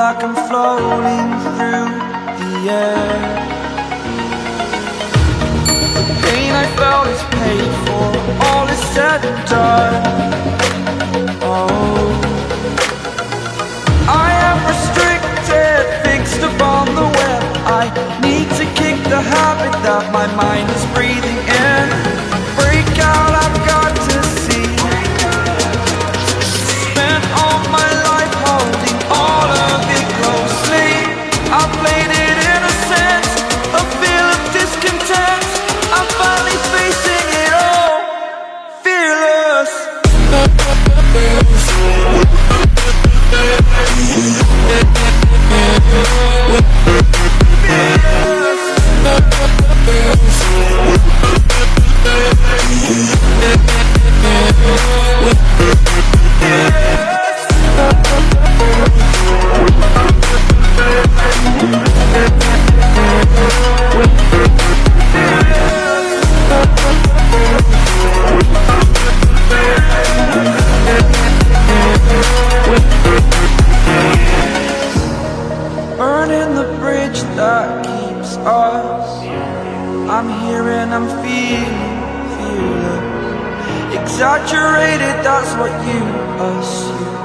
like I'm floating through the air. The pain I felt is paid for, all is said and done. Oh, I am restricted, fixed upon the web. I need to kick the habit that my mind is breathing in. Break out, I've got to see. Spent all my life holding all of it closely. I played it innocent, a feel of discontent. I'm finally facing it all, fearless. Burning the bridge that keeps us. I'm here and I'm feeling fearless. Exaggerated, that's what you assume.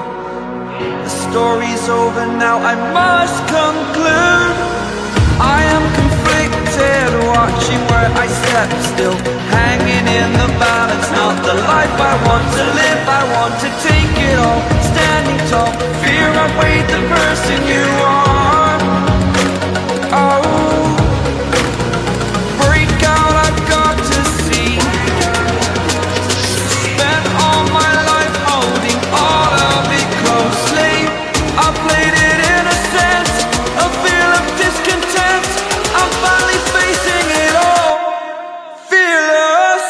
The story's over now, I must conclude. I am conflicted, watching where I step still, hanging in the balance. Not the life I want to live, I want to take it all. Standing tall, fear outweighed the person you are. Oh, break out, I've got to see. Spent all my life holding all of it closely. I played it innocent, a feel of discontent. I'm finally facing it all, fearless.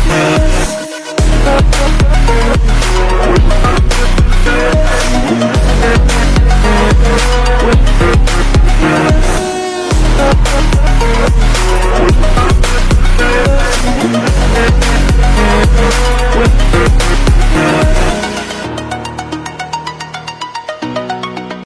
Yeah.